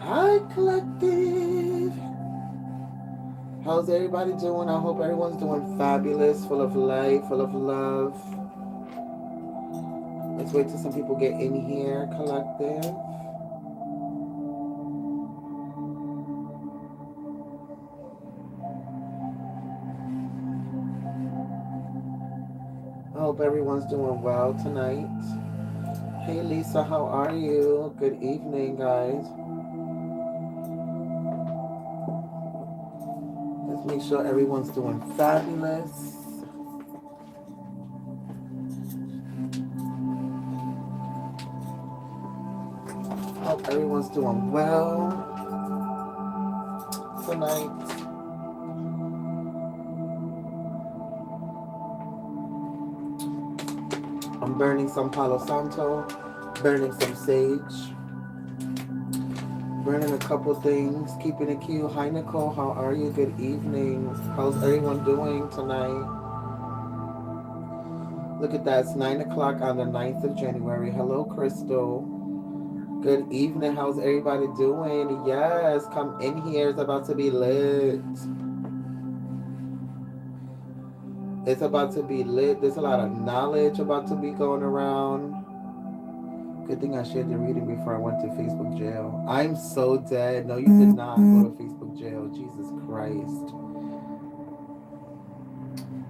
Hi, collective. How's everybody doing? I hope everyone's doing fabulous, full of light, full of love. Let's wait till some people get in here, collective. I hope everyone's doing well tonight. Hey, Lisa, how are you? Good evening, guys. Let's make sure everyone's doing fabulous. Hope everyone's doing well tonight. I'm burning some Palo Santo, burning some sage, burning a couple things, keeping it cute. Hi, Nicole. How are you? Good evening. How's everyone doing tonight? Look at that. It's 9 o'clock on the 9th of January. Hello, Crystal. Good evening. How's everybody doing? Yes, come in here. It's about to be lit. It's about to be lit. There's a lot of knowledge about to be going around. Good thing I shared the reading before I went to Facebook jail. I'm so dead. No, you did not go to Facebook jail. Jesus Christ.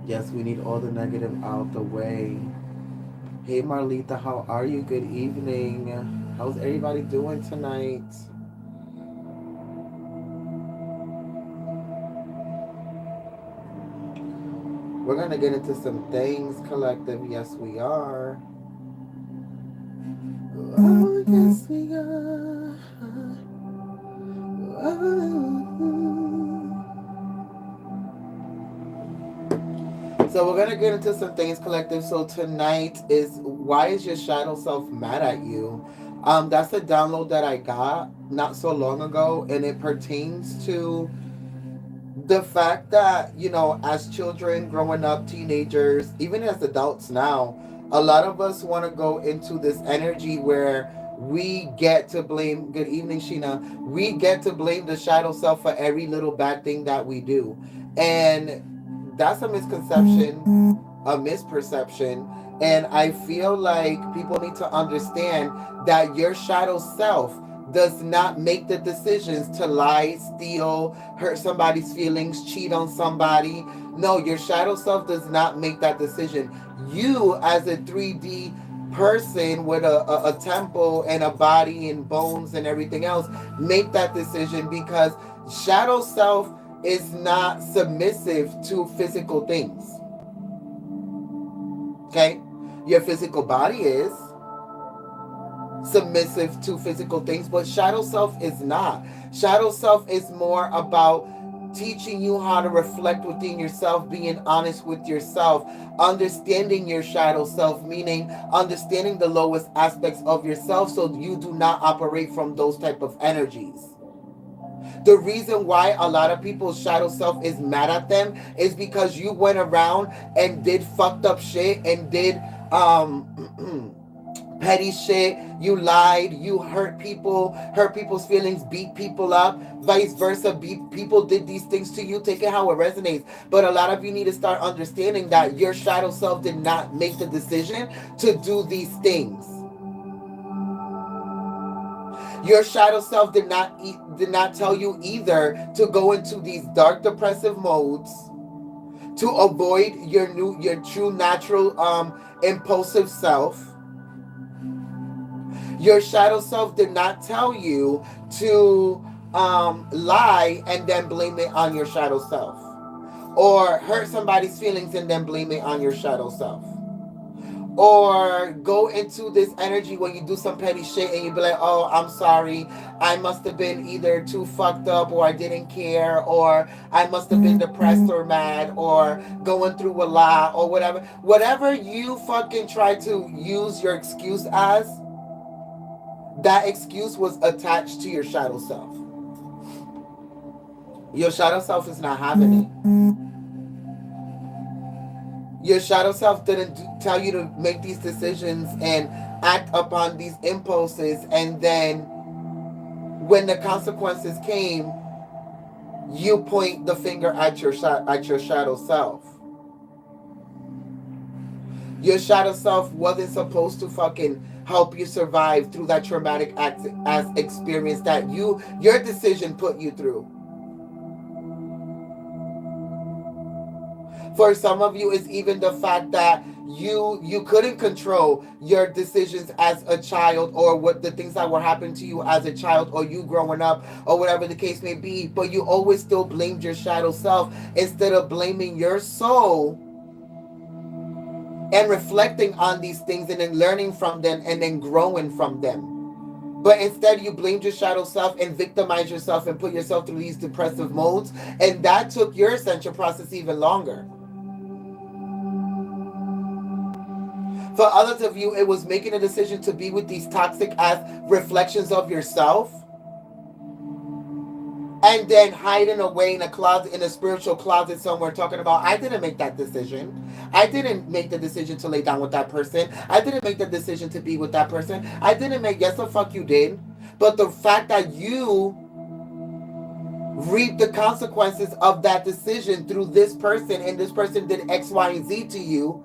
Yes, we need all the negative out the way. Hey, Marlita, how are you? Good evening. How's everybody doing tonight? We're going to get into some things, collective. Yes, we are. Oh, yes, we are. So we're gonna get into some things, collective. So tonight is why is your shadow self mad at you? That's a download that I got not so long ago, and it pertains to the fact that as children growing up, teenagers, even as adults now, a lot of us want to go into this energy where we get to blame. Good evening, Sheena. We get to blame the shadow self for every little bad thing that we do, and that's a misconception, a misperception. And I feel like people need to understand that your shadow self does not make the decisions to lie, steal, hurt somebody's feelings, cheat on somebody. No, your shadow self does not make that decision. You, as a 3D person with a temple and a body and bones and everything else, make that decision because shadow self is not submissive to physical things. Okay? Your physical body is submissive to physical things, but shadow self is not. Shadow self is more about teaching you how to reflect within yourself, being honest with yourself, understanding your shadow self, meaning understanding the lowest aspects of yourself so you do not operate from those type of energies. The reason why a lot of people's shadow self is mad at them is because you went around and did fucked up shit and did petty shit. You lied, you hurt people's feelings, beat people up, vice versa. People did these things to you. Take it how it resonates. But a lot of you need to start understanding that your shadow self did not make the decision to do these things. Your shadow self did not tell you either to go into these dark depressive modes to avoid your true natural impulsive self. Your shadow self did not tell you to lie and then blame it on your shadow self, or hurt somebody's feelings and then blame it on your shadow self, or go into this energy when you do some petty shit and you be like, oh, I'm sorry, I must have been either too fucked up, or I didn't care, or I must have been depressed or mad, or going through a lot, or whatever you fucking try to use your excuse as. That excuse was attached to your shadow self. Your shadow self is not having it. Your shadow self didn't tell you to make these decisions and act upon these impulses and then when the consequences came, you point the finger at your shadow self. Your shadow self wasn't supposed to fucking help you survive through that traumatic as experience that your decision put you through. For some of you, it's even the fact that you couldn't control your decisions as a child, or what the things that were happening to you as a child, or you growing up, or whatever the case may be, but you always still blamed your shadow self instead of blaming your soul and reflecting on these things and then learning from them and then growing from them. But instead, you blamed your shadow self and victimized yourself and put yourself through these depressive modes, and that took your ascension process even longer. For others of you, it was making a decision to be with these toxic as reflections of yourself, and then hiding away in a closet, in a spiritual closet somewhere, talking about, I didn't make that decision. I didn't make the decision to lay down with that person. I didn't make the decision to be with that person. I didn't make, yes, the fuck you did. But the fact that you reap the consequences of that decision through this person, and this person did X, Y, and Z to you,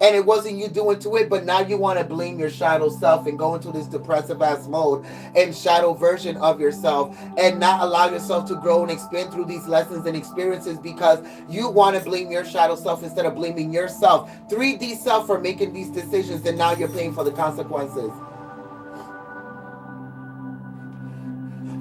and it wasn't you doing to it, but now you want to blame your shadow self and go into this depressive ass mode and shadow version of yourself, and not allow yourself to grow and expand through these lessons and experiences because you want to blame your shadow self instead of blaming yourself, 3D self, for making these decisions, and now you're paying for the consequences.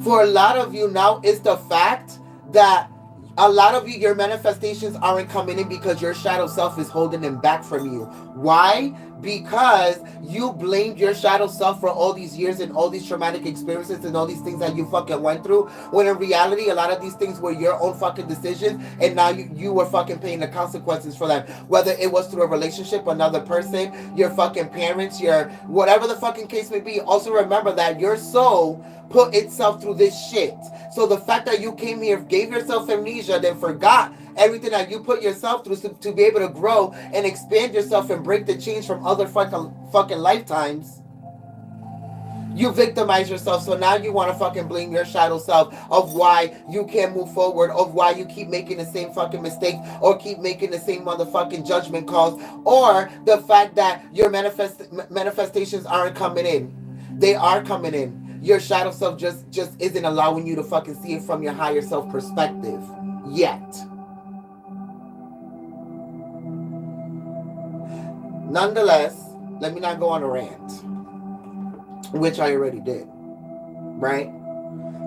For a lot of you now, it's the fact that a lot of you, your manifestations aren't coming in because your shadow self is holding them back from you. Why? Because you blamed your shadow self for all these years and all these traumatic experiences and all these things that you fucking went through, when in reality, a lot of these things were your own fucking decisions, and now you were fucking paying the consequences for them. Whether it was through a relationship, another person, your fucking parents, your whatever the fucking case may be. Also remember that your soul put itself through this shit. So the fact that you came here, gave yourself amnesia, then forgot everything that you put yourself through to be able to grow and expand yourself and break the chains from other fucking lifetimes, you victimize yourself. So now you want to fucking blame your shadow self of why you can't move forward, of why you keep making the same fucking mistakes, or keep making the same motherfucking judgment calls, or the fact that your manifestations aren't coming in. They are coming in. Your shadow self just isn't allowing you to fucking see it from your higher self perspective yet. Nonetheless, let me not go on a rant, which I already did, right?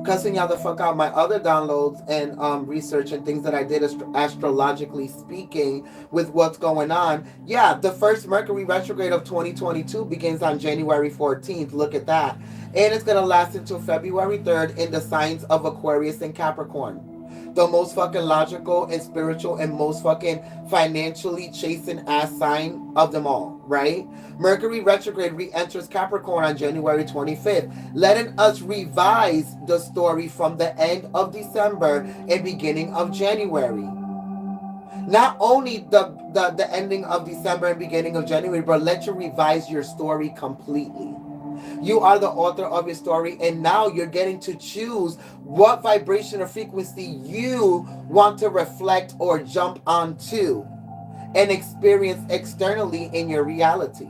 Cussing y'all the fuck out. My other downloads and research and things that I did astrologically speaking with what's going on. Yeah, the first Mercury retrograde of 2022 begins on January 14th. Look at that. And it's going to last until February 3rd in the signs of Aquarius and Capricorn. The most fucking logical and spiritual and most fucking financially chasing ass sign of them all, right? Mercury retrograde re-enters Capricorn on January 25th, letting us revise the story from the end of December and beginning of January. Not only the ending of December and beginning of January, but let you revise your story completely. You are the author of your story, and now you're getting to choose what vibration or frequency you want to reflect or jump onto and experience externally in your reality.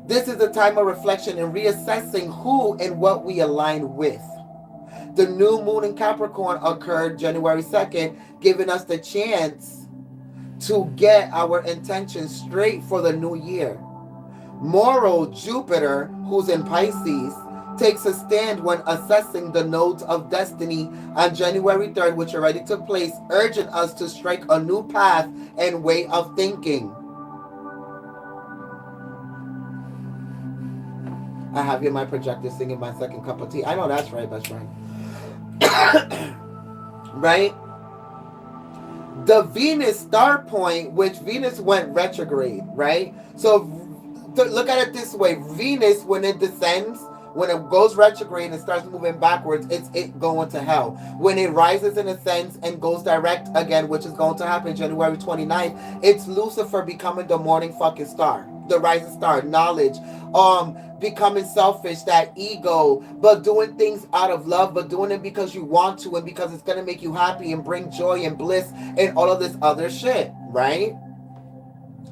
This is a time of reflection and reassessing who and what we align with. The new moon in Capricorn occurred January 2nd, giving us the chance to get our intentions straight for the new year. Moral Jupiter, who's in Pisces, takes a stand when assessing the nodes of destiny on January 3rd, which already took place, urging us to strike a new path and way of thinking. I have here my projector singing my second cup of tea. I know that's right, best friend. Right? The Venus star point, which Venus went retrograde, right? So look at it this way. Venus, when it descends, when it goes retrograde and starts moving backwards, it's it going to hell. When it rises and ascends and goes direct again, which is going to happen January 29th, it's Lucifer becoming the morning fucking star, the rising star, knowledge, becoming selfish, that ego, but doing things out of love, but doing it because you want to and because it's going to make you happy and bring joy and bliss and all of this other shit, right?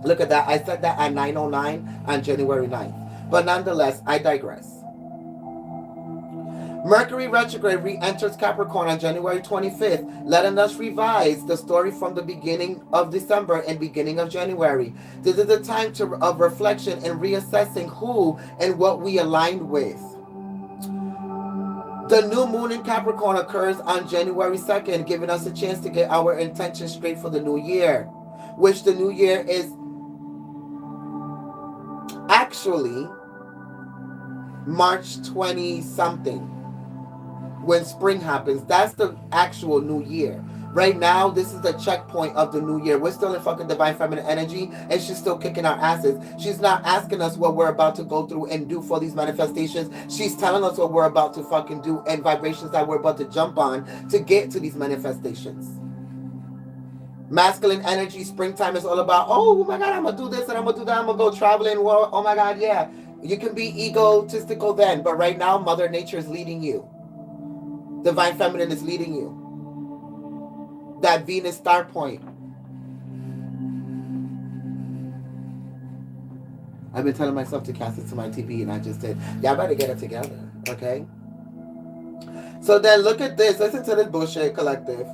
Look at that. I said that at 9:09 on January 9th. But nonetheless, I digress. Mercury retrograde re-enters Capricorn on January 25th, letting us revise the story from the beginning of December and beginning of January. This is a time of reflection and reassessing who and what we aligned with. The new moon in Capricorn occurs on January 2nd, giving us a chance to get our intentions straight for the new year, which the new year is actually March 20 something. When spring happens, that's the actual new year. Right now, this is the checkpoint of the new year. We're still in fucking divine feminine energy, and she's still kicking our asses. She's not asking us what we're about to go through and do for these manifestations. She's telling us what we're about to fucking do and vibrations that we're about to jump on to get to these manifestations. Masculine energy, springtime is all about, oh my God, I'm going to do this and I'm going to do that. I'm going to go traveling. Well, oh my God, yeah. You can be egotistical then, but right now, Mother Nature is leading you. Divine feminine is leading you. That Venus star point. I've been telling myself to cast it to my TV, and I just did. Y'all better get it together, okay? So then look at this. Listen to this bullshit, collective.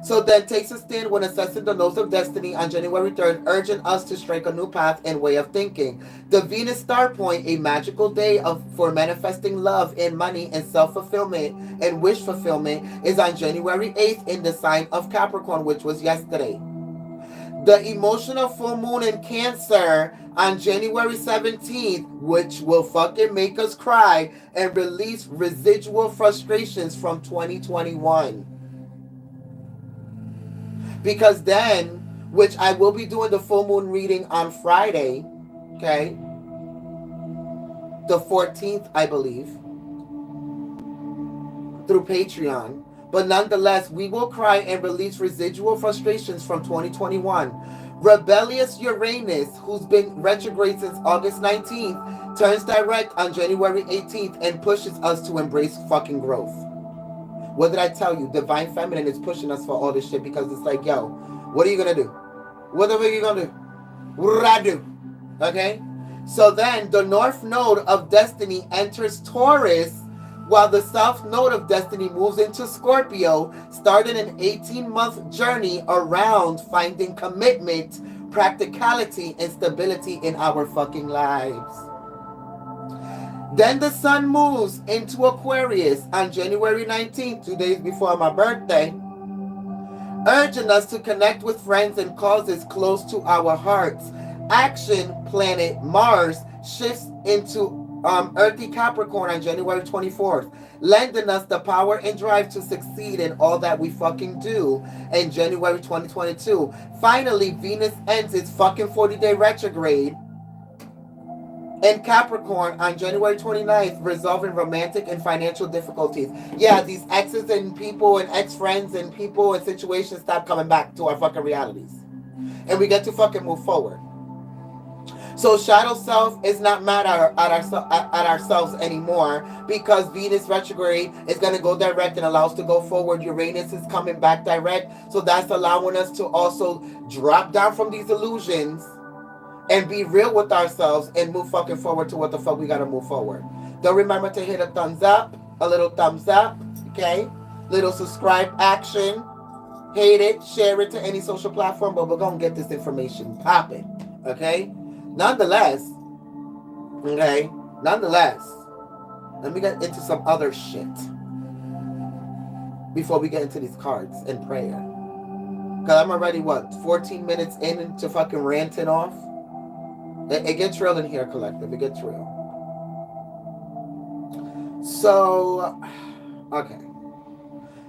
So then takes a stand when assessing the nodes of destiny on January 3rd, urging us to strike a new path and way of thinking. The Venus star point, a magical day for manifesting love and money and self-fulfillment and wish fulfillment, is on January 8th in the sign of Capricorn, which was yesterday. The emotional full moon in Cancer on January 17th, which will fucking make us cry and release residual frustrations from 2021. Because then, which I will be doing the full moon reading on Friday, okay? The 14th, I believe, through Patreon. But nonetheless, we will cry and release residual frustrations from 2021. Rebellious Uranus, who's been retrograde since August 19th, turns direct on January 18th and pushes us to embrace fucking growth. What did I tell you? Divine feminine is pushing us for all this shit because it's like, yo, what are you going to do? Whatever you're going to do. What did I do? Okay? So then the North Node of Destiny enters Taurus while the South Node of Destiny moves into Scorpio, starting an 18-month journey around finding commitment, practicality, and stability in our fucking lives. Then the sun moves into Aquarius on January 19th, 2 days before my birthday, urging us to connect with friends and causes close to our hearts. Action planet Mars shifts into earthy Capricorn on January 24th, lending us the power and drive to succeed in all that we fucking do in January 2022. Finally, Venus ends its fucking 40-day retrograde in Capricorn on January 29th, resolving romantic and financial difficulties. Yeah, these exes and people and ex-friends and people and situations stop coming back to our fucking realities. And we get to fucking move forward. So shadow self is not mad at ourselves anymore because Venus retrograde is going to go direct and allow us to go forward. Uranus is coming back direct. So that's allowing us to also drop down from these illusions and be real with ourselves and move fucking forward to what the fuck we gotta move forward. Don't remember to hit a thumbs up, a little thumbs up, okay? Little subscribe action. Hate it, share it to any social platform, but we're gonna get this information popping, okay? Nonetheless, let me get into some other shit before we get into these cards and prayer. Because I'm already, 14 minutes into fucking ranting off? It gets real in here, collective. It gets real. So, okay.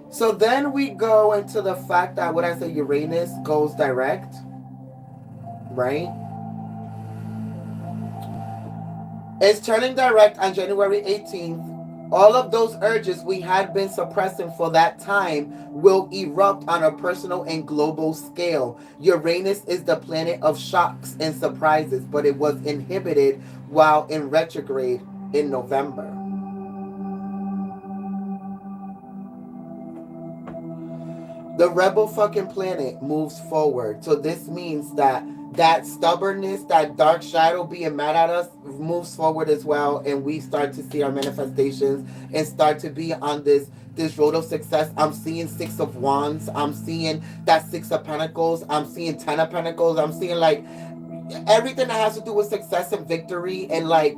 So then we go into the fact that what I say, Uranus goes direct, right? It's turning direct on January 18th. All of those urges we had been suppressing for that time will erupt on a personal and global scale. Uranus is the planet of shocks and surprises, but it was inhibited while in retrograde in November. The rebel fucking planet moves forward. So this means that that stubbornness, that dark shadow being mad at us moves forward as well, and we start to see our manifestations and start to be on this road of success. I'm seeing Six of Wands. I'm seeing that Six of Pentacles. I'm seeing Ten of Pentacles. I'm seeing like everything that has to do with success and victory and like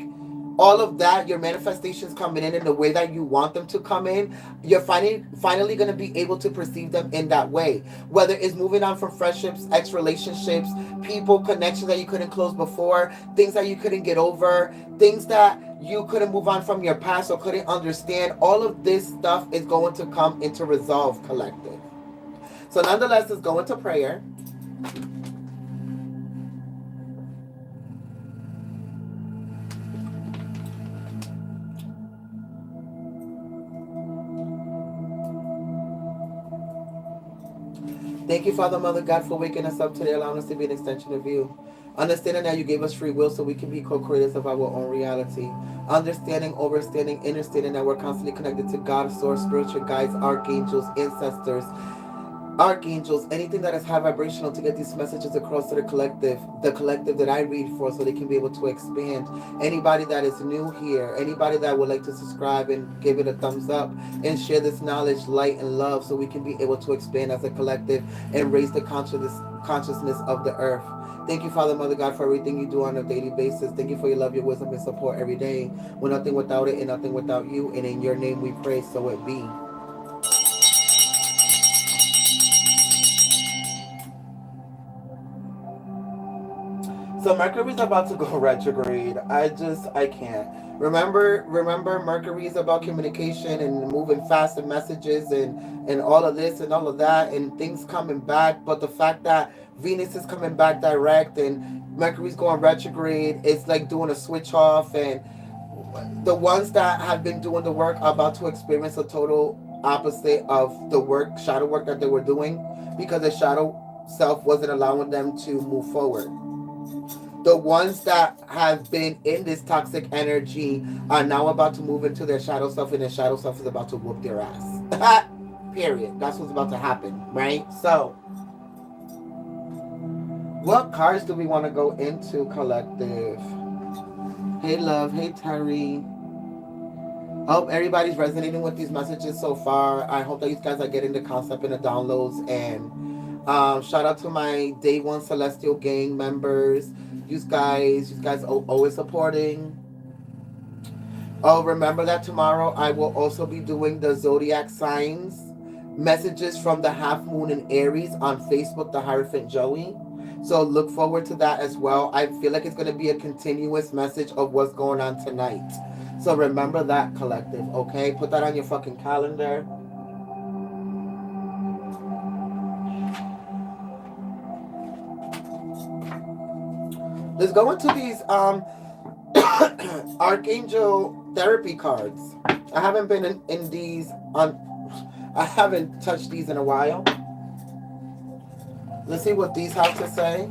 all of that, your manifestations coming in the way that you want them to come in, you're finally going to be able to perceive them in that way. Whether it's moving on from friendships, ex relationships, people, connections that you couldn't close before, things that you couldn't get over, things that you couldn't move on from your past or couldn't understand, all of this stuff is going to come into resolve, collective. So nonetheless, let's go into prayer. Thank you, Father, Mother, God, for waking us up today, allowing us to be an extension of you. Understanding that you gave us free will so we can be co-creators of our own reality. Understanding, overstanding, understanding that we're constantly connected to God, source, spiritual guides, archangels, ancestors, archangels, anything that is high vibrational to get these messages across to the collective that I read for so they can be able to expand. Anybody that is new here, anybody that would like to subscribe and give it a thumbs up and share this knowledge, light, and love so we can be able to expand as a collective and raise the consciousness of the earth. Thank you, Father, Mother, God, for everything you do on a daily basis. Thank you for your love, your wisdom, and support every day. We're nothing without it and nothing without you. And in your name we pray, so it be. So Mercury's about to go retrograde. I can't. Remember Mercury is about communication and moving fast and messages and all of this and all of that and things coming back. But the fact that Venus is coming back direct and Mercury's going retrograde, it's like doing a switch off, and the ones that have been doing the work are about to experience a total opposite of the work, shadow work that they were doing, because the shadow self wasn't allowing them to move forward. The ones that have been in this toxic energy are now about to move into their shadow self, and their shadow self is about to whoop their ass. Period. That's what's about to happen, right? So, what cards do we want to go into, collective? Hey, love. Hey, Terry. I hope everybody's resonating with these messages so far. I hope that you guys are getting the concept and the downloads. And shout out to my Day One Celestial Gang members. You guys always supporting. Oh, remember that tomorrow I will also be doing the zodiac signs messages from the half moon in Aries on Facebook, the Hierophant Joey. So look forward to that as well. I feel like it's going to be a continuous message of what's going on tonight. So remember that, collective, okay? Put that on your fucking calendar. Let's go into these Archangel therapy cards. I haven't been in these I haven't touched these in a while. Let's see what these have to say.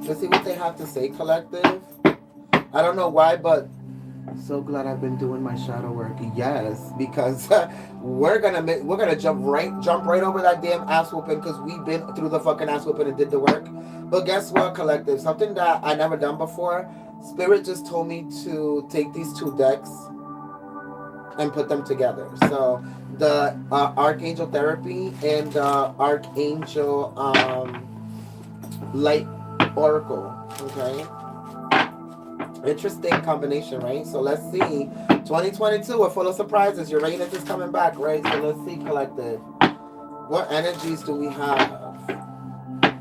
Let's see what they have to say, collective. I don't know why, but so glad I've been doing my shadow work. Yes, because we're gonna jump right over that damn ass whooping, because we've been through the fucking ass whooping and did the work. But guess what, collective? Something that I never done before. Spirit just told me to take these two decks and put them together. So the Archangel Therapy and the Archangel Light Oracle. Okay. Interesting combination, right? So let's see. 2022, we're full of surprises. Uranus is coming back, right? So let's see, collective. What energies do we have?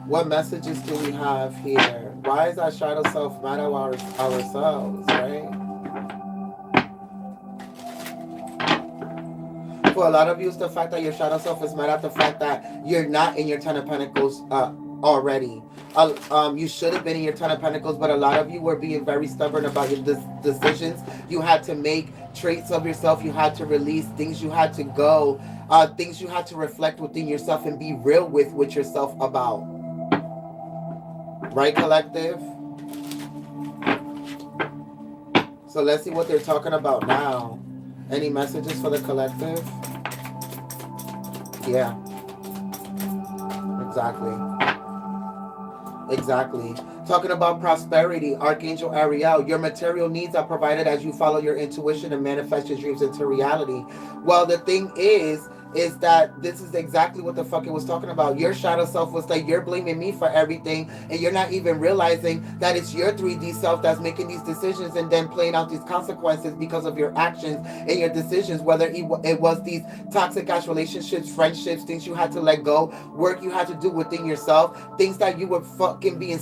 What messages do we have here? Why is our shadow self mad at ourselves, right? For a lot of you, it's the fact that your shadow self is mad at the fact that you're not in your Ten of Pentacles already. You should have been in your Ten of Pentacles, but a lot of you were being very stubborn about your decisions you had to make, traits of yourself you had to release, things you had to go, things you had to reflect within yourself and be real with yourself about. Right, collective? So let's see what they're talking about now. Any messages for the collective? Yeah, exactly. Exactly. Talking about prosperity, Archangel Ariel, your material needs are provided as you follow your intuition and manifest your dreams into reality. Well, the thing is that this is exactly what the fuck it was talking about. Your shadow self was like, you're blaming me for everything, and you're not even realizing that it's your 3D self that's making these decisions and then playing out these consequences because of your actions and your decisions, whether it was these toxic ass relationships, friendships, things you had to let go, work you had to do within yourself, things that you were fucking being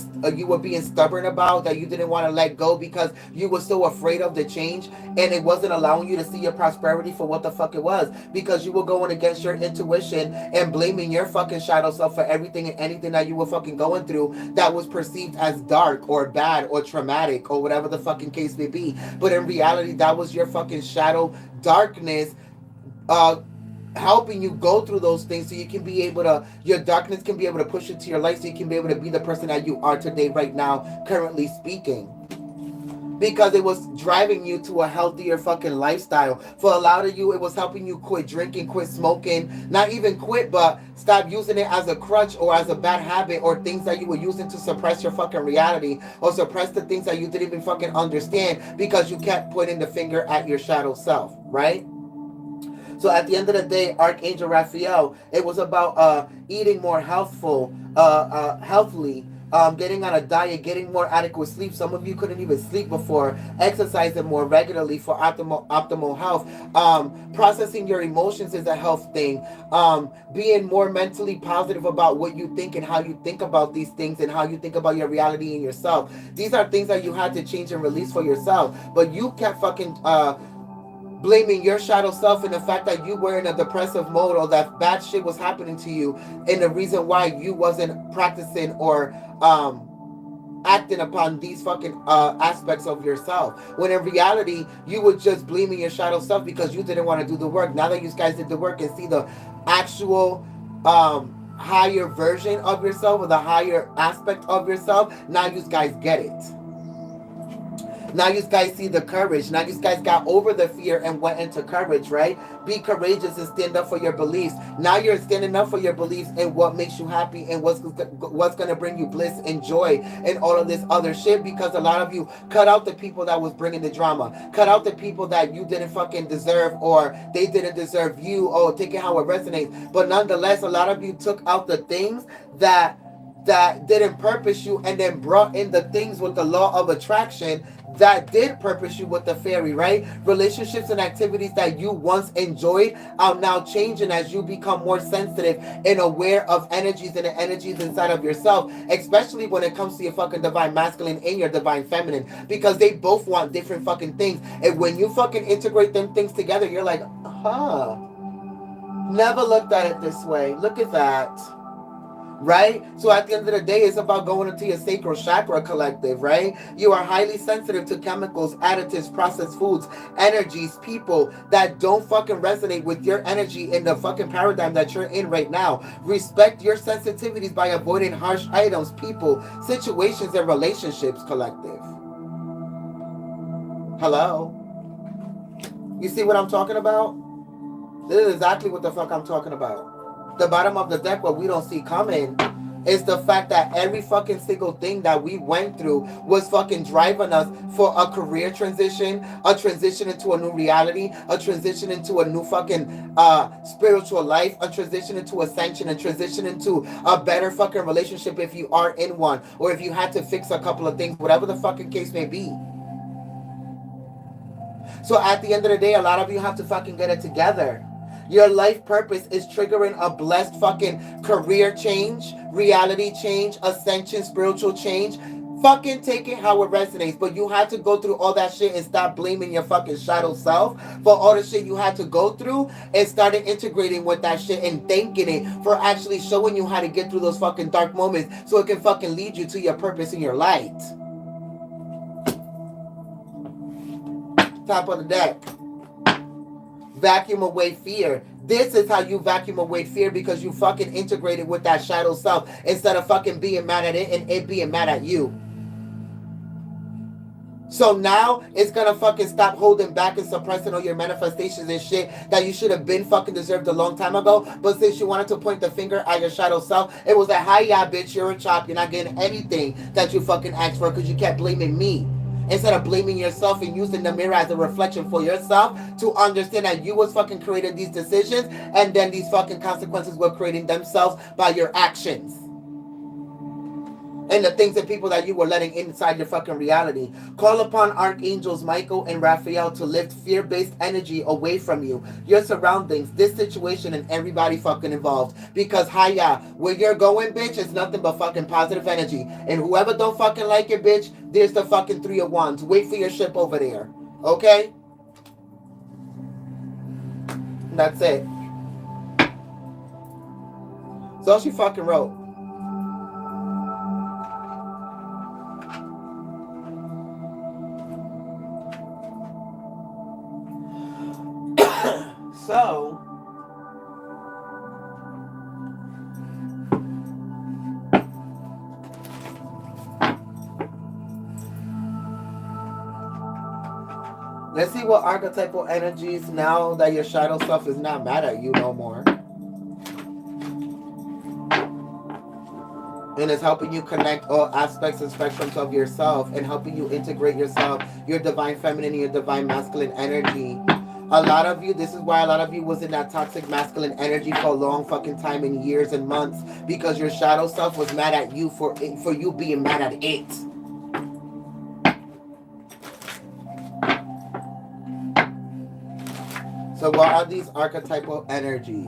stubborn about, that you didn't want to let go because you were so afraid of the change, and it wasn't allowing you to see your prosperity for what the fuck it was, because you were going against your intuition and blaming your fucking shadow self for everything and anything that you were fucking going through that was perceived as dark or bad or traumatic or whatever the fucking case may be. But in reality, that was your fucking shadow darkness, uh helping you go through those things so you can be able to, your darkness can be able to push into your light so you can be able to be the person that you are today, right now, currently speaking. Because it was driving you to a healthier fucking lifestyle. For a lot of you, it was helping you quit drinking, quit smoking, not even quit, but stop using it as a crutch or as a bad habit or things that you were using to suppress your fucking reality or suppress the things that you didn't even fucking understand because you kept pointing the finger at your shadow self, right? So at the end of the day, Archangel Raphael, it was about eating more healthily, getting on a diet, getting more adequate sleep. Some of you couldn't even sleep before. Exercising more regularly for optimal health. Processing your emotions is a health thing. Being more mentally positive about what you think and how you think about these things and how you think about your reality and yourself. These are things that you had to change and release for yourself. But you kept fucking blaming your shadow self and the fact that you were in a depressive mode or that bad shit was happening to you, and the reason why you wasn't practicing or acting upon these fucking aspects of yourself, when in reality you were just blaming your shadow self because you didn't want to do the work. Now that you guys did the work and see the actual higher version of yourself or the higher aspect of yourself, now you guys get it. Now you guys see the courage. Now you guys got over the fear and went into courage, right? Be courageous and stand up for your beliefs. Now you're standing up for your beliefs and what makes you happy and what's going to bring you bliss and joy and all of this other shit, because a lot of you cut out the people that was bringing the drama. Cut out the people that you didn't fucking deserve or they didn't deserve you. Oh, take it how it resonates. But nonetheless, a lot of you took out the things that didn't purpose you and then brought in the things with the law of attraction that did purpose you with the fairy, right? Relationships and activities that you once enjoyed are now changing as you become more sensitive and aware of energies and the energies inside of yourself, especially when it comes to your fucking divine masculine and your divine feminine, because they both want different fucking things. And when you fucking integrate them things together, you're like, never looked at it this way. Look at that. Right? So at the end of the day, it's about going into your sacral chakra, collective, right? You are highly sensitive to chemicals, additives, processed foods, energies, people that don't fucking resonate with your energy in the fucking paradigm that you're in right now. Respect your sensitivities by avoiding harsh items, people, situations, and relationships, collective. Hello? You see what I'm talking about? This is exactly what the fuck I'm talking about. The bottom of the deck, what we don't see coming, is the fact that every fucking single thing that we went through was fucking driving us for a career transition, a transition into a new reality, a transition into a new fucking spiritual life, a transition into ascension, a transition into a better fucking relationship if you are in one, or if you had to fix a couple of things, whatever the fucking case may be. So at the end of the day, a lot of you have to fucking get it together. Your life purpose is triggering a blessed fucking career change, reality change, ascension, spiritual change, Fucking take it how it resonates, but you had to go through all that shit and stop blaming your fucking shadow self for all the shit you had to go through and started integrating with that shit and thanking it for actually showing you how to get through those fucking dark moments so it can fucking lead you to your purpose and your light. Top of the deck. Vacuum away fear. This is how you vacuum away fear, because you fucking integrated with that shadow self instead of fucking being mad at it and it being mad at you. So now it's gonna fucking stop holding back and suppressing all your manifestations and shit that you should have been fucking deserved a long time ago. But since you wanted to point the finger at your shadow self, it was like, hi, yeah, bitch, you're a chop. You're not getting anything that you fucking asked for because you kept blaming me. Instead of blaming yourself and using the mirror as a reflection for yourself to understand that you was fucking creating these decisions, and then these fucking consequences were creating themselves by your actions. And the things and people that you were letting inside your fucking reality. Call upon Archangels Michael and Raphael to lift fear-based energy away from you, your surroundings, this situation, and everybody fucking involved. Because, hiya, where you're going, bitch, is nothing but fucking positive energy. And whoever don't fucking like it, bitch, there's the fucking 3 of Wands. Wait for your ship over there. Okay? And that's it. So she fucking wrote. So, let's see what archetypal energies, now that your shadow self is not mad at you no more. And it's helping you connect all aspects and spectrums of yourself and helping you integrate yourself, your divine feminine and your divine masculine energy. A lot of you, this is why a lot of you was in that toxic masculine energy for a long fucking time, in years and months, because your shadow self was mad at you for you being mad at it. So what are these archetypal energies?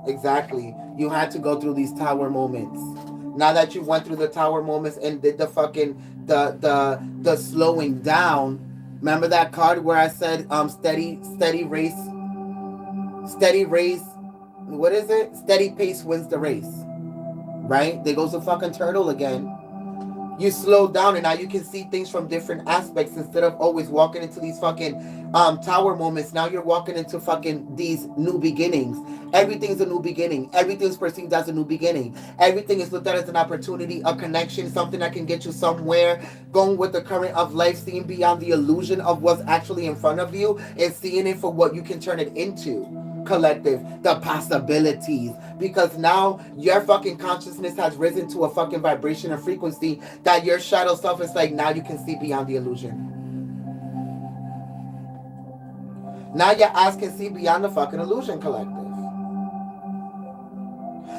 Exactly. You had to go through these tower moments. Now that you went through the tower moments and did the fucking the slowing down. Remember that card where I said steady race. What is it? Steady pace wins the race. Right? There goes the fucking turtle again. You slow down and now you can see things from different aspects instead of always walking into these fucking tower moments. Now you're walking into fucking these new beginnings. Everything's a new beginning. Everything's perceived as a new beginning. Everything is looked at as an opportunity, a connection, something that can get you somewhere. Going with the current of life, seeing beyond the illusion of what's actually in front of you and seeing it for what you can turn it into. Collective, the possibilities, because now your fucking consciousness has risen to a fucking vibration and frequency that your shadow self is like, now you can see beyond the illusion. Now your eyes can see beyond the fucking illusion, collective.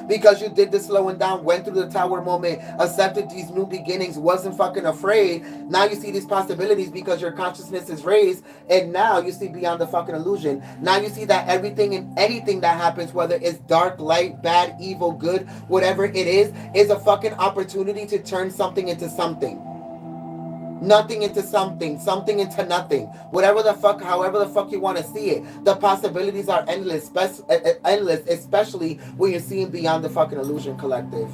Because you did the slowing down, went through the tower moment, accepted these new beginnings, wasn't fucking afraid. Now you see these possibilities because your consciousness is raised, and now you see beyond the fucking illusion. Now you see that everything and anything that happens, whether it's dark, light, bad, evil, good, whatever it is a fucking opportunity to turn something into something. Nothing into something, something into nothing. Whatever the fuck, however the fuck you want to see it. The possibilities are endless, especially when you're seeing beyond the fucking illusion, collective.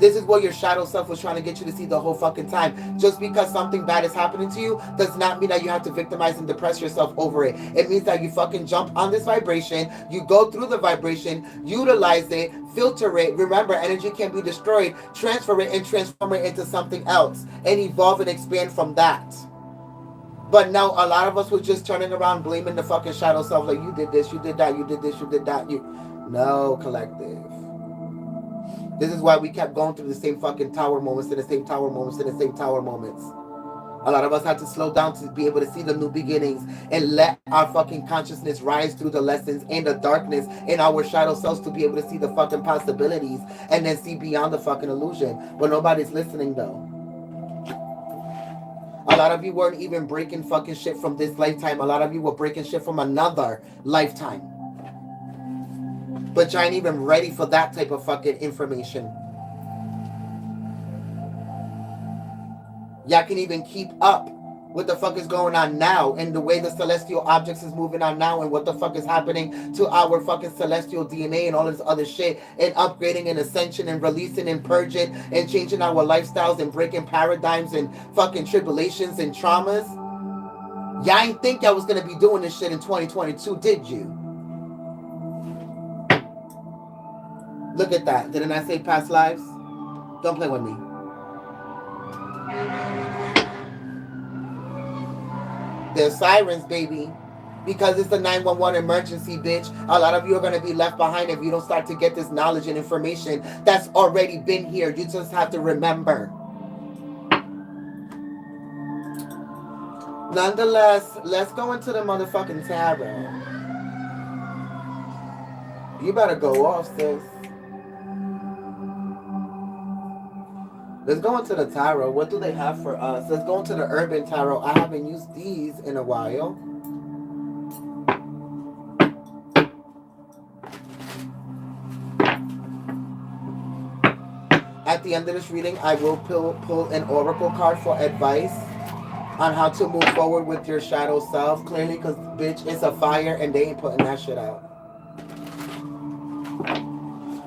This is what your shadow self was trying to get you to see the whole fucking time. Just because something bad is happening to you does not mean that you have to victimize and depress yourself over it. It means that you fucking jump on this vibration, you go through the vibration, utilize it, filter it. Remember, energy can be destroyed. Transfer it and transform it into something else and evolve and expand from that. But now a lot of us were just turning around blaming the fucking shadow self, like, you did this, you did that, you did this, you did that. No, collective. This is why we kept going through the same fucking tower moments and the same tower moments and the same tower moments. A lot of us had to slow down to be able to see the new beginnings and let our fucking consciousness rise through the lessons and the darkness in our shadow selves to be able to see the fucking possibilities and then see beyond the fucking illusion. But nobody's listening though. A lot of you weren't even breaking fucking shit from this lifetime. A lot of you were breaking shit from another lifetime. But you ain't even ready for that type of fucking information. Y'all can even keep up what the fuck is going on now and the way the celestial objects is moving on now and what the fuck is happening to our fucking celestial DNA and all this other shit and upgrading and ascension and releasing and purging and changing our lifestyles and breaking paradigms and fucking tribulations and traumas. Y'all ain't think y'all was gonna be doing this shit in 2022, did you? Look at that. Didn't I say past lives? Don't play with me. There's sirens, baby. Because it's the 911 emergency, bitch. A lot of you are going to be left behind if you don't start to get this knowledge and information that's already been here. You just have to remember. Nonetheless, let's go into the motherfucking tarot. You better go off, sis. Let's go into the tarot. What do they have for us? Let's go into the urban tarot. I haven't used these in a while. At the end of this reading, I will pull an oracle card for advice on how to move forward with your shadow self. Clearly, because, bitch, it's a fire and they ain't putting that shit out.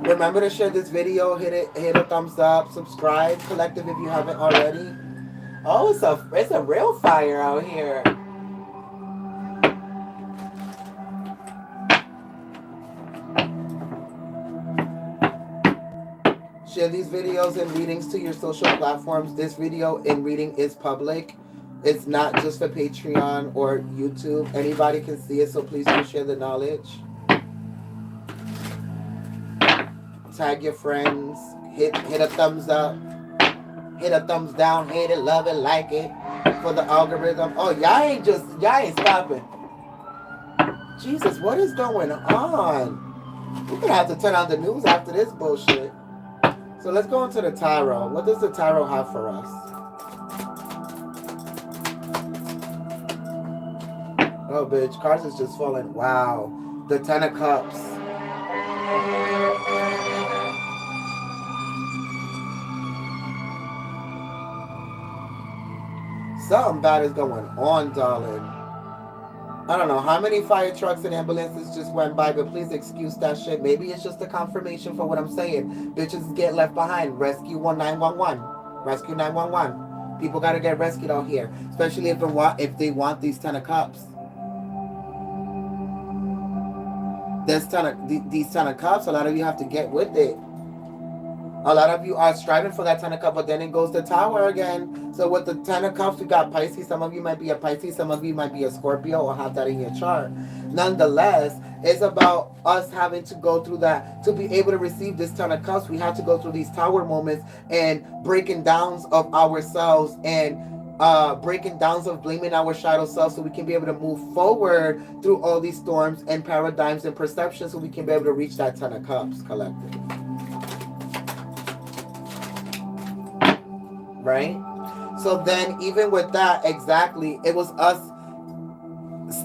Remember to share this video, hit a thumbs up, subscribe, collective if you haven't already. Oh, it's a real fire out here. Share these videos and readings to your social platforms. This video and reading is public. It's not just for Patreon or YouTube. Anybody can see it, so please do share the knowledge. Tag your friends, hit a thumbs up, hit a thumbs down, hate it, love it, like it for the algorithm. Oh, y'all ain't stopping. Jesus, what is going on? We're gonna have to turn on the news after this bullshit. So let's go into the tarot. What does the tarot have for us? Oh, bitch, cards is just falling. Wow, the Ten of Cups. Something bad is going on, darling. I don't know how many fire trucks and ambulances just went by, but please excuse that shit. Maybe it's just a confirmation for what I'm saying. Bitches get left behind. Rescue 911. Rescue 911. People gotta get rescued out here, especially if they want these Ten of Cups. These Ten of Cups. A lot of you have to get with it. A lot of you are striving for that Ten of Cups, but then it goes to Tower again. So with the Ten of Cups, we got Pisces. Some of you might be a Pisces. Some of you might be a Scorpio or have that in your chart. Nonetheless, it's about us having to go through that. To be able to receive this Ten of Cups, we have to go through these Tower moments and breaking downs of ourselves and breaking downs of blaming our shadow self so we can be able to move forward through all these storms and paradigms and perceptions so we can be able to reach that Ten of Cups collective. Right? So then even with that, exactly, it was us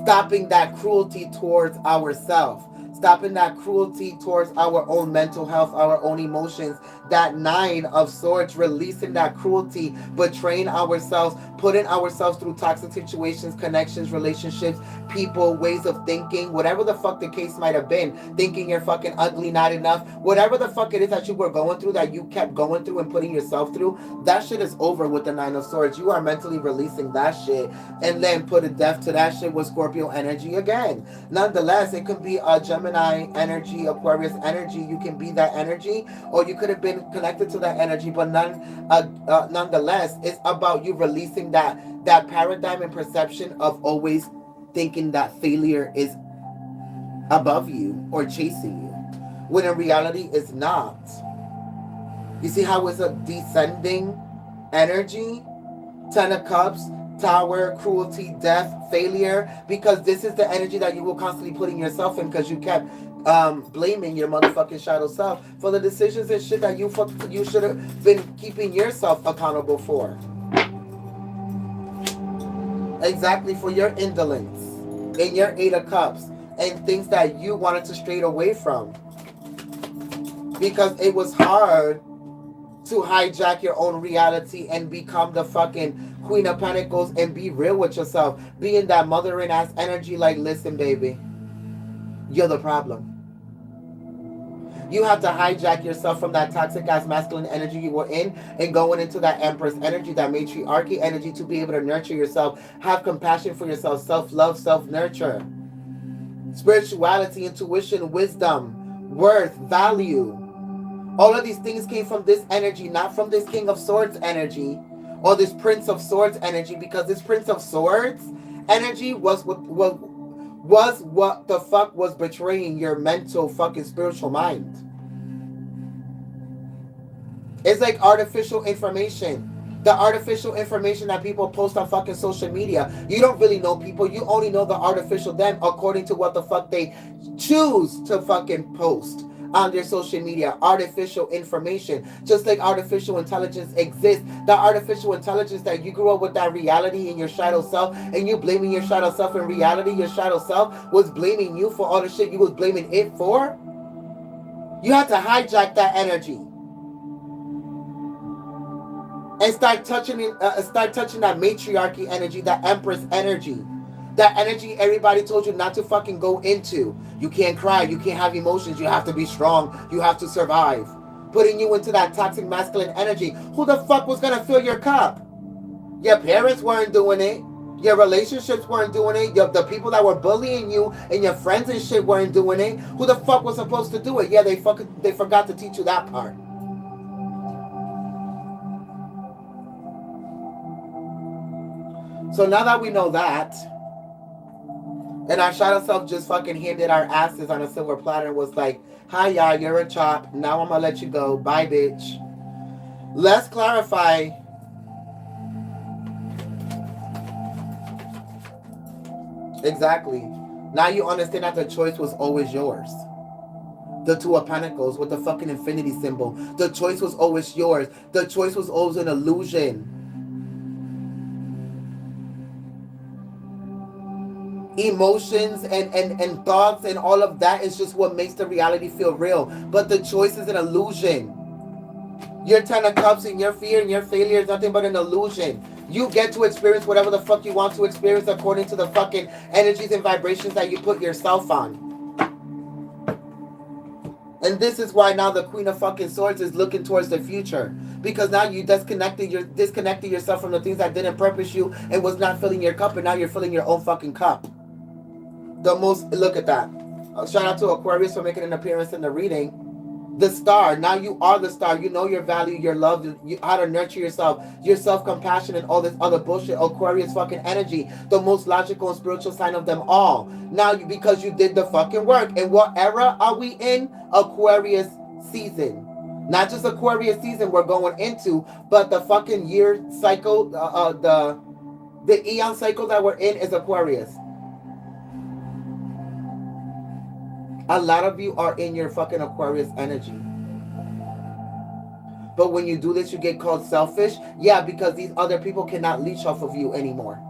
stopping that cruelty towards ourselves, stopping that cruelty towards our own mental health, our own emotions, that Nine of Swords, releasing that cruelty, betraying ourselves, putting ourselves through toxic situations, connections, relationships, people, ways of thinking, whatever the fuck the case might have been, thinking you're fucking ugly, not enough, whatever the fuck it is that you were going through, that you kept going through and putting yourself through, that shit is over with the Nine of Swords. You are mentally releasing that shit and then put a death to that shit with Scorpio energy again. Nonetheless, it could be a Gemini energy, Aquarius energy. You can be that energy, or you could have been connected to that energy, but nonetheless, it's about you releasing that paradigm and perception of always thinking that failure is above you or chasing you, when in reality it's not. You see how it's a descending energy? Ten of Cups, Tower, cruelty, death, failure, because this is the energy that you will constantly put in yourself in, because you kept blaming your motherfucking shadow self for the decisions and shit that you should have been keeping yourself accountable for. Exactly, for your indolence in your Eight of Cups and things that you wanted to stray away from. Because it was hard to hijack your own reality and become the fucking Queen of Pentacles and be real with yourself. Being that mothering ass energy, like, listen, baby, you're the problem. You have to hijack yourself from that toxic ass masculine energy you were in and going into that Empress energy, that matriarchy energy, to be able to nurture yourself, have compassion for yourself, self-love, self-nurture, spirituality, intuition, wisdom, worth, value. All of these things came from this energy, not from this King of Swords energy or this Prince of Swords energy, because this Prince of Swords energy was what the fuck was betraying your mental fucking spiritual mind. It's like artificial information. The artificial information that people post on fucking social media. You don't really know people. You only know the artificial them according to what the fuck they choose to fucking post on their social media. Artificial information. Just like artificial intelligence exists. The artificial intelligence that you grew up with, that reality in your shadow self, and you blaming your shadow self. In reality, your shadow self was blaming you for all the shit you was blaming it for. You have to hijack that energy and start touching that matriarchy energy, that Empress energy, that energy everybody told you not to fucking go into. You can't cry, you can't have emotions, you have to be strong, you have to survive. Putting you into that toxic masculine energy. Who the fuck was gonna fill your cup? Your parents weren't doing it. Your relationships weren't doing it. The people that were bullying you and your friends and shit weren't doing it. Who the fuck was supposed to do it? Yeah, they forgot to teach you that part. So now that we know that, and our shadow self just fucking handed our asses on a silver platter and was like, hi, y'all, you're a chop. Now I'm gonna let you go. Bye, bitch. Let's clarify. Exactly. Now you understand that the choice was always yours. The Two of Pentacles with the fucking infinity symbol. The choice was always yours. The choice was always an illusion. Emotions and thoughts and all of that is just what makes the reality feel real. But the choice is an illusion. Your Ten of Cups and your fear and your failure is nothing but an illusion. You get to experience whatever the fuck you want to experience according to the fucking energies and vibrations that you put yourself on. And this is why now the Queen of fucking Swords is looking towards the future. Because now you disconnected yourself from the things that didn't purpose you and was not filling your cup, and now you're filling your own fucking cup. Look at that. Shout out to Aquarius for making an appearance in the reading. The star. Now you are the star. You know your value, your love, how to nurture yourself, your self-compassion, and all this other bullshit. Aquarius fucking energy. The most logical and spiritual sign of them all. Now, because you did the fucking work. And what era are we in? Aquarius season. Not just Aquarius season we're going into, but the fucking year cycle, the eon cycle that we're in is Aquarius. A lot of you are in your fucking Aquarius energy. But when you do this, you get called selfish. Yeah, because these other people cannot leech off of you anymore.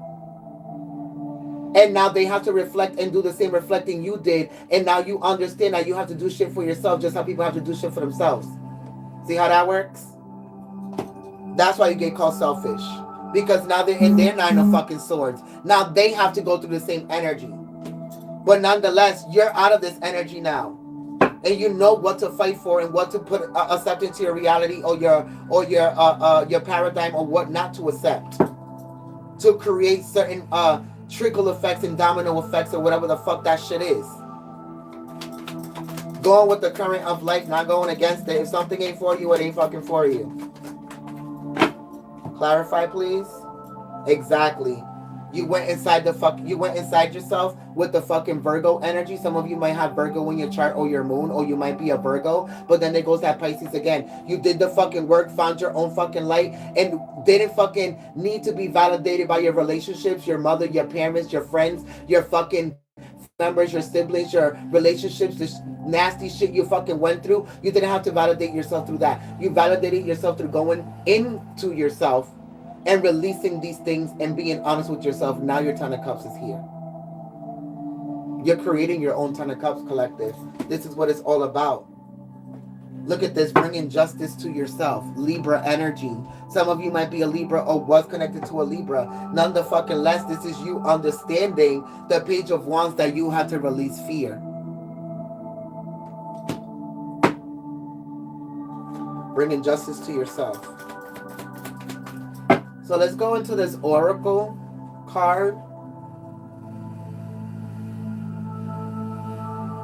And now they have to reflect and do the same reflecting you did. And now you understand that you have to do shit for yourself just how people have to do shit for themselves. See how that works? That's why you get called selfish. Because now they're in their Nine of fucking Swords. Now they have to go through the same energy. But nonetheless, you're out of this energy now, and you know what to fight for and what to put accept into your reality or your paradigm, or what not to accept, to create certain trickle effects and domino effects or whatever the fuck that shit is. Going with the current of life, not going against it. If something ain't for you, it ain't fucking for you. Clarify, please. Exactly. You went inside yourself with the fucking Virgo energy. Some of you might have Virgo in your chart or your moon, or you might be a Virgo, but then there goes that Pisces again. You did the fucking work, found your own fucking light, and didn't fucking need to be validated by your relationships, your mother, your parents, your friends, your fucking members, your siblings, your relationships, this nasty shit you fucking went through. You didn't have to validate yourself through that. You validated yourself through going into yourself and releasing these things and being honest with yourself. Now your Ten of Cups is here. You're creating your own Ten of Cups collective. This is what it's all about. Look at this, bringing justice to yourself. Libra energy. Some of you might be a Libra or was connected to a Libra. None the fucking less, this is you understanding the Page of Wands that you have to release fear. Bringing justice to yourself. So let's go into this Oracle card.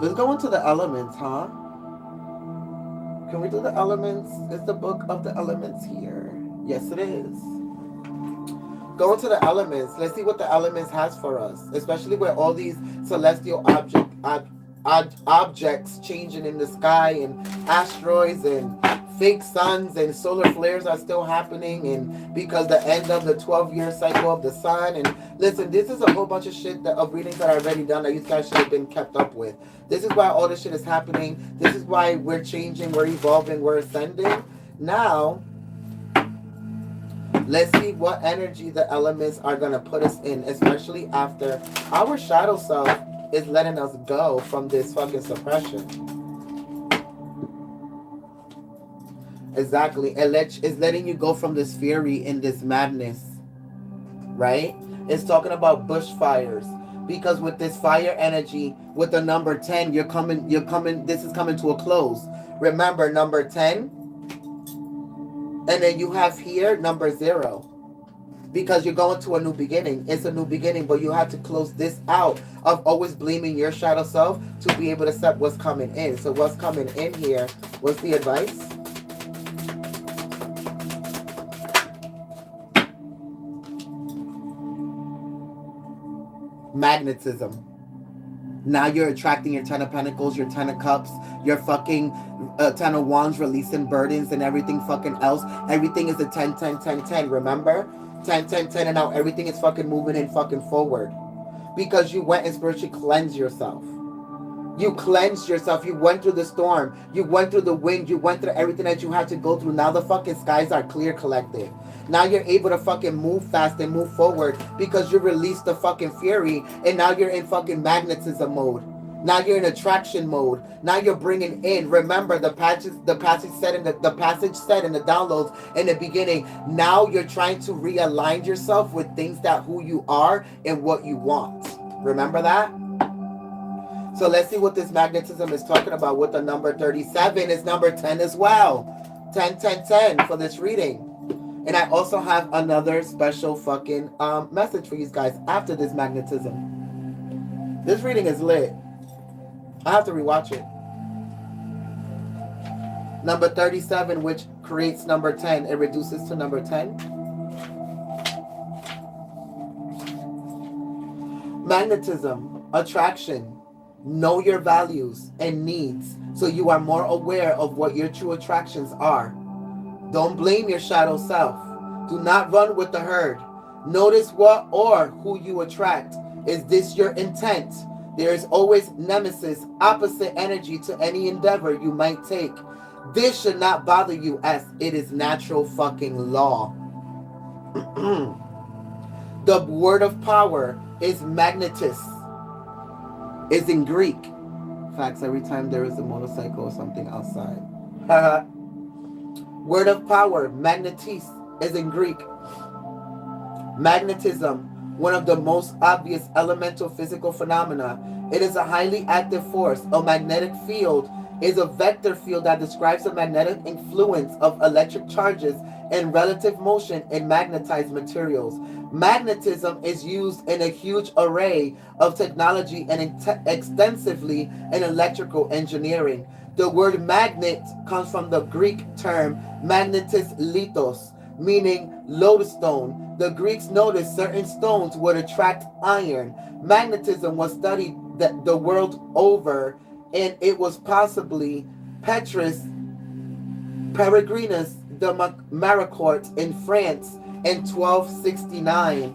Let's go into the elements, huh? Can we do the elements? Is the book of the elements here? Yes, it is. Go into the elements. Let's see what the elements has for us, especially with all these celestial objects changing in the sky, and asteroids and fake suns and solar flares are still happening, and because the end of the 12-year cycle of the sun. And listen, this is a whole bunch of shit of readings that are already done that you guys should have been kept up with. This is why all this shit is happening. This is why we're changing, we're evolving, we're ascending. Now, let's see what energy the elements are going to put us in, especially after our shadow self is letting us go from this fucking suppression. Exactly. It's letting you go from this fury and this madness, right? It's talking about bushfires. Because with this fire energy, with the number 10, this is coming to a close. Remember, number 10, and then you have here number 0. Because you're going to a new beginning. It's a new beginning, but you have to close this out of always blaming your shadow self to be able to accept what's coming in. So what's coming in here? What's the advice? Magnetism. Now you're attracting your 10 of Pentacles, your 10 of Cups, your fucking 10 of Wands, releasing burdens and everything fucking else. Everything is a 10, 10, 10, 10. Remember? 10, 10, 10, and now everything is fucking moving and fucking forward. Because you went and spiritually cleansed yourself. You cleansed yourself. You went through the storm. You went through the wind. You went through everything that you had to go through. Now the fucking skies are clear, collective. Now you're able to fucking move fast and move forward because you released the fucking fury, and now you're in fucking magnetism mode. Now you're in attraction mode. Now you're bringing in. Remember the passage said in the downloads in the beginning. Now you're trying to realign yourself with things that who you are and what you want. Remember that? So let's see what this magnetism is talking about with the number 37. Is number 10 as well. 10, 10, 10 for this reading. And I also have another special fucking message for you guys after this magnetism. This reading is lit. I have to rewatch it. Number 37, which creates number 10. It reduces to number 10. Magnetism, attraction. Know your values and needs so you are more aware of what your true attractions are. Don't blame your shadow self. Do not run with the herd. Notice what or who you attract. Is this your intent? There is always nemesis, opposite energy to any endeavor you might take. This should not bother you as it is natural fucking law. The word of power is magnetis. Is in Greek. Facts, every time there is a motorcycle or something outside. Word of power, magnetis, is in Greek. Magnetism, one of the most obvious elemental physical phenomena. It is a highly active force. A magnetic field is a vector field that describes the magnetic influence of electric charges and relative motion in magnetized materials. Magnetism is used in a huge array of technology and extensively in electrical engineering. The word magnet comes from the Greek term magnetis lithos, meaning lodestone. The Greeks noticed certain stones would attract iron. Magnetism was studied the world over, and it was possibly Petrus Peregrinus de Maricourt in France in 1269,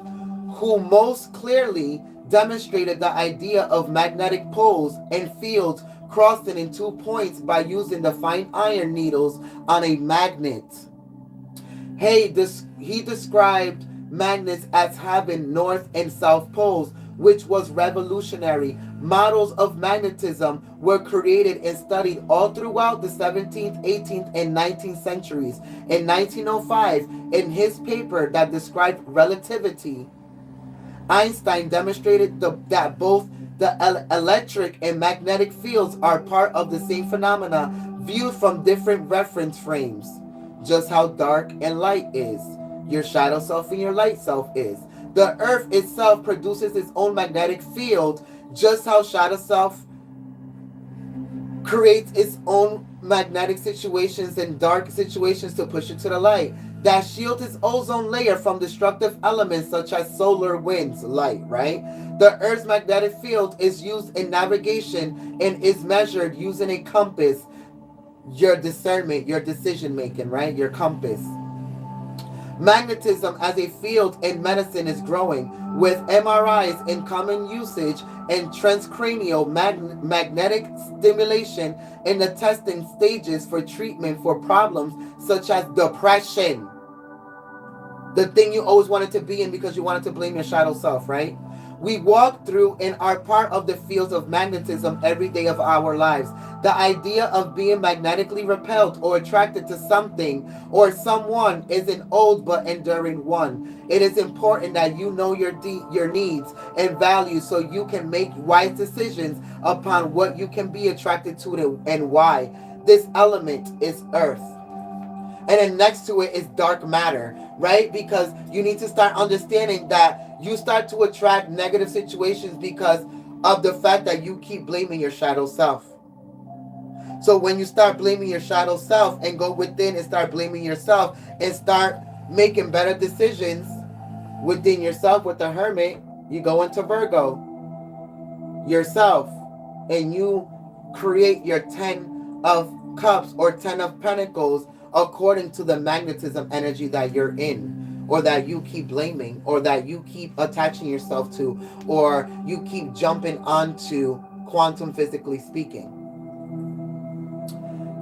who most clearly demonstrated the idea of magnetic poles and fields crossing in 2 points by using the fine iron needles on a magnet. He described magnets as having north and south poles, which was revolutionary. Models of magnetism were created and studied all throughout the 17th, 18th, and 19th centuries. In 1905, in his paper that described relativity, Einstein demonstrated that both the electric and magnetic fields are part of the same phenomena viewed from different reference frames. Just how dark and light is, your shadow self and your light self is. The earth itself produces its own magnetic field, just how shadow self creates its own magnetic situations and dark situations to push it to the light. That shields its ozone layer from destructive elements such as solar winds, light, right? The Earth's magnetic field is used in navigation and is measured using a compass, your discernment, your decision making, right? Your compass. Magnetism as a field in medicine is growing, with MRIs in common usage and transcranial magnetic stimulation in the testing stages for treatment for problems such as depression. The thing you always wanted to be in because you wanted to blame your shadow self, right? We walk through and are part of the fields of magnetism every day of our lives. The idea of being magnetically repelled or attracted to something or someone is an old but enduring one. It is important that you know your needs and values so you can make wise decisions upon what you can be attracted to and why. This element is earth. And then next to it is dark matter, right? Because you need to start understanding that you start to attract negative situations because of the fact that you keep blaming your shadow self. So when you start blaming your shadow self and go within and start blaming yourself and start making better decisions within yourself with the hermit, you go into Virgo yourself and you create your 10 of cups or 10 of pentacles according to the magnetism energy that you're in, or that you keep blaming, or that you keep attaching yourself to, or you keep jumping onto, quantum physically speaking.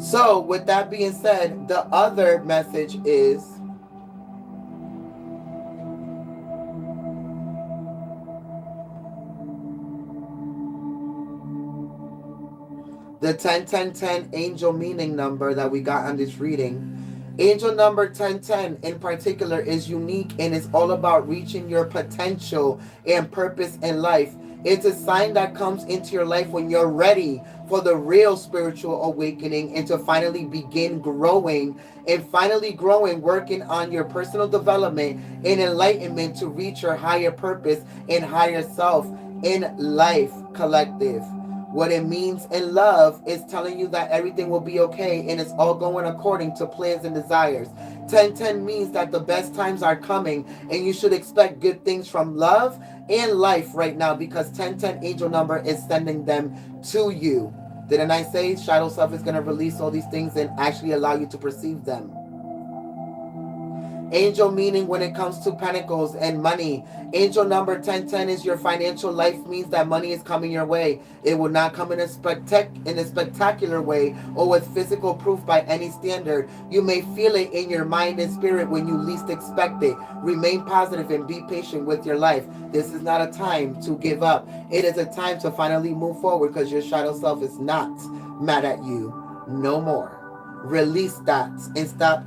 So with that being said, the other message is the 10-10-10 angel meaning number that we got on this reading. Angel number 1010 in particular is unique and it's all about reaching your potential and purpose in life. It's a sign that comes into your life when you're ready for the real spiritual awakening and to finally begin growing and finally growing, working on your personal development and enlightenment to reach your higher purpose and higher self in life, collective. What it means in love is telling you that everything will be okay and it's all going according to plans and desires. 1010 means that the best times are coming and you should expect good things from love and life right now because 1010 angel number is sending them to you. Didn't I say shadow self is going to release all these things and actually allow you to perceive them? Angel meaning when it comes to pentacles and money. Angel number 1010 is your financial life, means that money is coming your way. It will not come in a spectacular way or with physical proof by any standard. You may feel it in your mind and spirit when you least expect it. Remain positive and be patient with your life. This is not a time to give up. It is a time to finally move forward because your shadow self is not mad at you no more. Release that and stop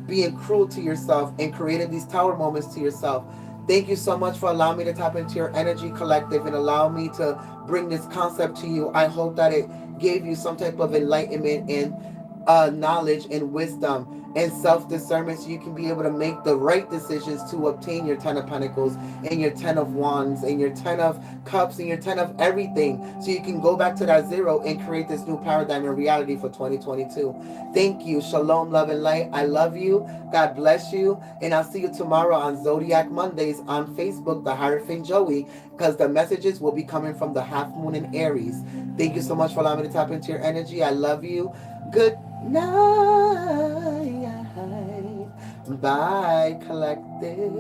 being cruel to yourself and creating these tower moments to yourself. Thank you so much for allowing me to tap into your energy, collective, and allow me to bring this concept to you. I hope that it gave you some type of enlightenment and knowledge and wisdom and self-discernment so you can be able to make the right decisions to obtain your 10 of pentacles and your 10 of wands and your 10 of cups and your 10 of everything so you can go back to that zero and create this new paradigm and reality for 2022. Thank you. Shalom, love, and light. I love you. God bless you. And I'll see you tomorrow on Zodiac Mondays on Facebook, the Hierophant Joey, because the messages will be coming from the half moon in Aries. Thank you so much for allowing me to tap into your energy. I love you. Good night. Bye, collective.